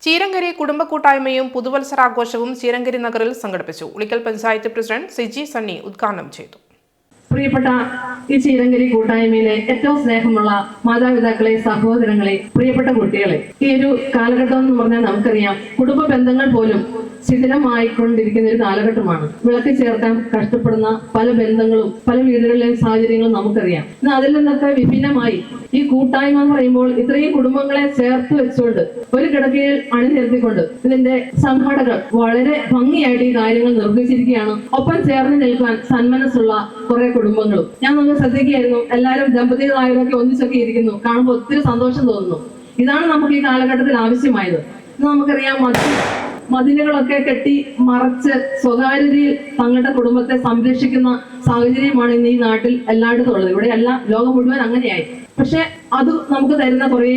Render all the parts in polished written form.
ചീരങ്കരി കുടുംബ കൂട്ടായ്മയും പുതുവത്സരാഘോഷവും ചീരങ്കരി നഗറിൽ സംഘടിപ്പിച്ചു. ഉളിക്കൽ പഞ്ചായത്ത് പ്രസിഡന്റ് സിജി സണ്ണി ഉദ്ഘാടനം ചെയ്തു. പ്രിയപ്പെട്ട ഈ ചീരങ്കരി കൂട്ടായ്മയിലെ ഏറ്റവും സ്നേഹമുള്ള മാതാപിതാക്കളെ, സഹോദരങ്ങളെ, പ്രിയപ്പെട്ട കുട്ടികളെ, ഈ ഒരു കാലഘട്ടം എന്ന് പറഞ്ഞാൽ നമുക്കറിയാം, കുടുംബ ബന്ധങ്ങൾ പോലും ശിഥിലമായിക്കൊണ്ടിരിക്കുന്ന ഒരു കാലഘട്ടമാണ്. വിളക്ക് ചേർക്കാൻ കഷ്ടപ്പെടുന്ന പല ബന്ധങ്ങളും പല വീടുകളിലെയും സാഹചര്യങ്ങളും നമുക്കറിയാം. എന്നാൽ അതിൽ നിന്നൊക്കെ വിഭിന്നമായി ഈ കൂട്ടായ്മ എന്ന് പറയുമ്പോൾ ഇത്രയും കുടുംബങ്ങളെ ചേർത്ത് വെച്ചുകൊണ്ട് ഒരു കിടക്കയിൽ അണിനിരത്തിക്കൊണ്ട് ഇതിന്റെ സംഘാടകർ വളരെ ഭംഗിയായിട്ട് ഈ കാര്യങ്ങൾ നിർദ്ദേശിച്ചിരിക്കുകയാണ്. ഒപ്പം ചേർന്ന് നിൽക്കാൻ സന്മനസ്സുള്ള കുറെ കുടുംബങ്ങളും ഞാൻ നമുക്ക് ശ്രദ്ധിക്കുകയായിരുന്നു. എല്ലാവരും ദമ്പതികളായവരൊക്കെ ഒന്നിച്ചൊക്കെ ഇരിക്കുന്നു. കാണുമ്പോൾ ഒത്തിരി സന്തോഷം തോന്നുന്നു. ഇതാണ് നമുക്ക് ഈ കാലഘട്ടത്തിൽ ആവശ്യമായത്. ഇന്ന് നമുക്കറിയാം, മതിലുകളൊക്കെ കെട്ടി മറച്ച് സ്വകാര്യതയിൽ തങ്ങളുടെ കുടുംബത്തെ സംരക്ഷിക്കുന്ന സാഹചര്യമാണ് ഇന്ന് ഈ നാട്ടിൽ എല്ലായിടത്തും ഉള്ളത്. ഇവിടെയല്ല, ലോകം മുഴുവൻ അങ്ങനെയായി. പക്ഷെ അത് നമുക്ക് തരുന്ന കുറേ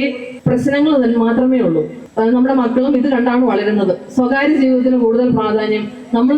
പ്രശ്നങ്ങൾ മാത്രമേ ഉള്ളൂ. നമ്മുടെ മക്കളും ഇത് കണ്ടാണ് വളരുന്നത്. സ്വകാര്യ ജീവിതത്തിന് കൂടുതൽ പ്രാധാന്യം,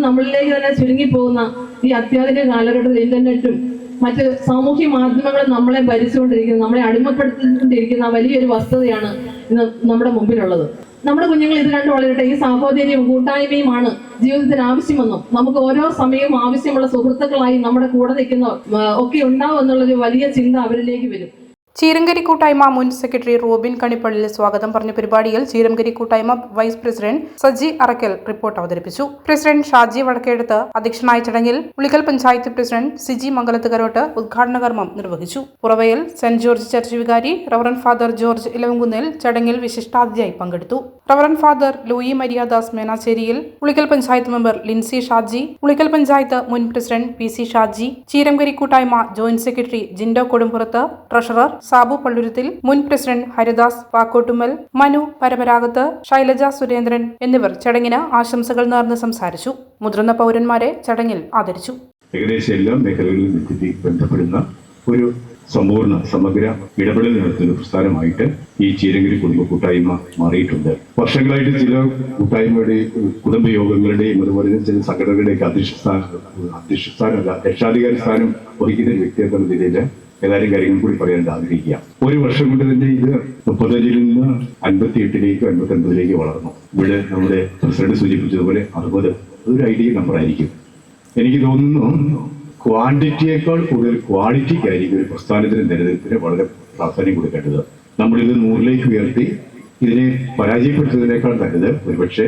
നമ്മളിലേക്ക് തന്നെ ചുരുങ്ങിപ്പോകുന്ന ഈ അത്യാധുനിക കാലഘട്ടത്തിൽ ഇന്റർനെറ്റും മറ്റ് സാമൂഹ്യ മാധ്യമങ്ങളും നമ്മളെ ഭരിച്ചുകൊണ്ടിരിക്കുന്ന, നമ്മളെ അടിമപ്പെടുത്തിക്കൊണ്ടിരിക്കുന്ന വലിയൊരു വസ്തുതയാണ് ഇന്ന് നമ്മുടെ മുമ്പിലുള്ളത്. നമ്മുടെ കുഞ്ഞുങ്ങൾ ഇത് കണ്ട് വളരട്ടെ. ഈ സാഹോദര്യവും കൂട്ടായ്മയുമാണ് ജീവിതത്തിന് ആവശ്യമെന്നും നമുക്ക് ഓരോ സമയവും ആവശ്യമുള്ള സുഹൃത്തുക്കളായി നമ്മുടെ കൂടെ നിൽക്കുന്നവർ ഒക്കെ ഉണ്ടാവും എന്നുള്ളൊരു വലിയ ചിന്ത അവരിലേക്ക് വരും. ചീരങ്കരി കൂട്ടായ്മ മുൻ സെക്രട്ടറി റോബിൻ കണിപ്പള്ളിൽ സ്വാഗതം പറഞ്ഞ പരിപാടിയിൽ ചീരങ്കരി കൂട്ടായ്മ vice president Saji Arakkal report അവതരിപ്പിച്ചു. പ്രസിഡന്റ് ഷാജി വടക്കേടത്ത് അധ്യക്ഷനായ ചടങ്ങിൽ ഉളിക്കൽ പഞ്ചായത്ത് പ്രസിഡന്റ് സിജി മംഗലത്തുകരോട്ട് ഉദ്ഘാടന കർമ്മം നിർവഹിച്ചു. പുറവയിൽ സെന്റ് ജോർജ് ചർച്ച് വികാരി റവറൻ ഫാദർ ജോർജ് ഇലവങ്കുന്നിൽ ചടങ്ങിൽ വിശിഷ്ടാതിഥിയായി പങ്കെടുത്തു. Reverend father Louis Mariadas Menasseriyil, Ulikkal panchayat member Lincy Shaji, Ulikkal panchayat മുൻ പ്രസിഡന്റ് PC ഷാജി, ചീരങ്കരി കൂട്ടായ്മ joint secretary Jindo Kodumpurathu, treasurer Sabu Palluruthil, മുൻ പ്രസിഡന്റ് ഹരിദാസ് വാക്കോട്ടുമ്മൽ, മനു പരമ്പരാഗത്ത്, ശൈലജ സുരേന്ദ്രൻ എന്നിവർ ചടങ്ങിന് ആശംസകൾ നേർന്ന് സംസാരിച്ചു. മുതിർന്ന പൗരന്മാരെ ചടങ്ങിൽ ആദരിച്ചു. ഏകദേശം എല്ലാ മേഖലകളിലും ബന്ധപ്പെടുന്ന ഒരു സമ്പൂർണ്ണ സമഗ്ര ഇടപെടൽ നടത്തുന്ന പ്രസ്ഥാനമായിട്ട് ഈ ചീരങ്കരി കുടുംബ കൂട്ടായ്മ മാറിയിട്ടുണ്ട്. വർഷങ്ങളായിട്ട് ചില കൂട്ടായ്മയുടെ കുടുംബയോഗങ്ങളുടെയും അതുപോലെ ചില സംഘടനകളുടെയൊക്കെ അധ്യക്ഷ രക്ഷാധികാരി സ്ഥാനം വഹിക്കുന്ന ഒരു വ്യക്തി എന്ന നിലയിൽ ഏതാനും കാര്യങ്ങൾ കൂടി പറയാൻ ആഗ്രഹിക്കുക. ഒരു വർഷം കൊണ്ട് തന്നെ ഇത് 35 നിന്ന് 58ലേക്ക് 59ലേക്ക് വളർന്നു. ഇവിടെ നമ്മുടെ പ്രസിഡന്റ് സൂചിപ്പിച്ചതുപോലെ 60 അതൊരു ഐഡിയൽ നമ്പർ ആയിരിക്കും. എനിക്ക് തോന്നുന്നു ക്വാണ്ടിറ്റിയേക്കാൾ കൂടുതൽ ക്വാളിറ്റിക്കായിരിക്കും ഒരു പ്രസ്ഥാനത്തിന്റെ നിലനിൽപ്പിന് വളരെ പ്രാധാന്യം കൊടുക്കേണ്ടത്. നമ്മളിത് 100ലേക്ക് ഉയർത്തി ഇതിനെ പരാജയപ്പെടുത്തുന്നതിനേക്കാൾ നല്ലത് ഒരുപക്ഷെ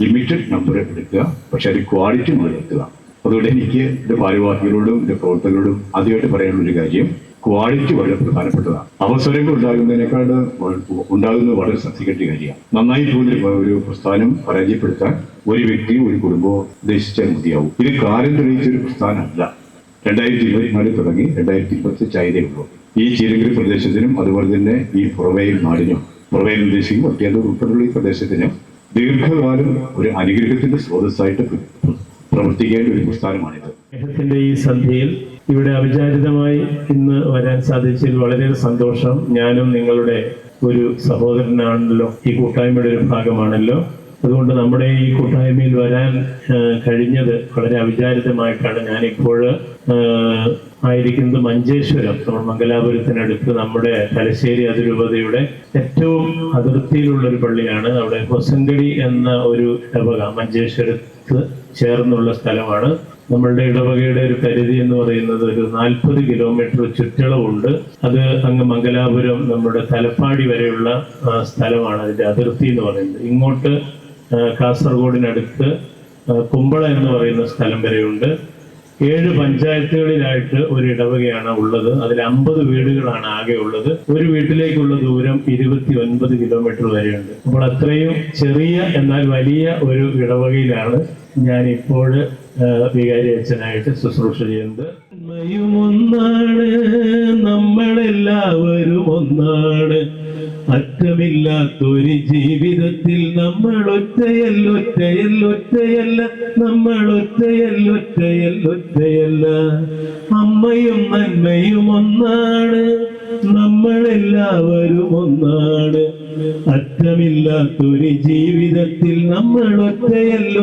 ലിമിറ്റഡ് നമ്പർ എടുക്കുക, പക്ഷെ അത് ക്വാളിറ്റി നിലനിർത്തുക. അതുകൊണ്ട് എനിക്ക് എന്റെ ഭാരവാഹികളോടും എന്റെ പ്രവർത്തകരോടും ആദ്യമായിട്ട് പറയാനുള്ള ഒരു കാര്യം, ക്വാളിറ്റി വളരെ പ്രധാനപ്പെട്ടതാണ്. അവസരങ്ങൾ ഉണ്ടാകുന്നത് വളരെ ശ്രദ്ധിക്കേണ്ട കാര്യമാണ്. നന്നായി പോകുന്ന ഒരു പ്രസ്ഥാനം പരാജയപ്പെടുത്താൻ ഒരു വ്യക്തിയോ ഒരു കുടുംബമോ ഉദ്ദേശിച്ചാൽ മതിയാവും. ഇത് കാലം തെളിയിച്ച ഒരു പ്രസ്ഥാനമല്ല. 2024 തുടങ്ങി 2025 ആയതേ ഉള്ളൂ. ഈ ചീരങ്കരി പ്രദേശത്തിനും അതുപോലെ തന്നെ ഈ പുറവയിൽ നാടിനും, പുറവയിൽ ഉദ്ദേശിക്കും ഒറ്റയാലും ഉൾപ്പെടെയുള്ള ഈ പ്രദേശത്തിനും ദീർഘകാലം ഒരു അനുഗ്രഹത്തിന്റെ സ്രോതസ്സായിട്ട് പ്രവർത്തിക്കേണ്ട ഒരു പ്രസ്ഥാനമാണിത്. അദ്ദേഹത്തിന്റെ ഈ സന്ധ്യയിൽ ഇവിടെ അവിചാരിതമായി ഇന്ന് വരാൻ സാധിച്ചതിൽ വളരെ സന്തോഷം. ഞാനും നിങ്ങളുടെ ഒരു സഹോദരനാണല്ലോ, ഈ കൂട്ടായ്മയുടെ ഒരു ഭാഗമാണല്ലോ. അതുകൊണ്ട് നമ്മുടെ ഈ കൂട്ടായ്മയിൽ വരാൻ കഴിഞ്ഞത് വളരെ അവിചാരിതമായിട്ടാണ്. ഞാനിപ്പോൾ ആയിരിക്കുന്നത് മഞ്ചേശ്വരം, നമ്മൾ മംഗലാപുരത്തിനടുത്ത് നമ്മുടെ തലശ്ശേരി അതിരൂപതയുടെ ഏറ്റവും അതിർത്തിയിലുള്ള ഒരു പള്ളിയാണ്. അവിടെ ഹൊസങ്കടി എന്ന ഒരു ഇടവക മഞ്ചേശ്വരത്ത് ചേർന്നുള്ള സ്ഥലമാണ്. നമ്മളുടെ ഇടവകയുടെ ഒരു പരിധി എന്ന് പറയുന്നത് ഒരു 40 കിലോമീറ്റർ ചുറ്റളവുണ്ട്. അത് അങ്ങ് മംഗലാപുരം നമ്മുടെ തലപ്പാടി വരെയുള്ള സ്ഥലമാണ് അതിന്റെ അതിർത്തി എന്ന് പറയുന്നത്. ഇങ്ങോട്ട് കാസർഗോഡിനടുത്ത് കുമ്പള എന്ന് പറയുന്ന സ്ഥലം വരെയുണ്ട്. 7 പഞ്ചായത്തുകളിലായിട്ട് ഒരു ഇടവകയാണ് ഉള്ളത്. അതിൽ 50 വീടുകളാണ് ആകെ ഉള്ളത്. ഒരു വീട്ടിലേക്കുള്ള ദൂരം 29 കിലോമീറ്റർ വരെയുണ്ട്. അപ്പോൾ അത്രയും ചെറിയ എന്നാൽ വലിയ ഒരു ഇടവകയിലാണ് ഞാനിപ്പോൾ വികാരി അച്ഛനായിട്ട് ശുശ്രൂഷ ചെയ്യുന്നത്. ഒന്നാണ്, നമ്മളെല്ലാവരും ഒന്നാണ്. അറ്റമില്ലാത്തൊരു ജീവിതത്തിൽ നമ്മൾ ഒറ്റയല്ല, നമ്മൾ ഒറ്റയല്ല. അമ്മയും നന്മയും ഒന്നാണ്, നമ്മളെല്ലാവരും ഒന്നാണ്. അറ്റമില്ലാത്തൊരു ജീവിതത്തിൽ നമ്മൾ ഒറ്റയല്ല.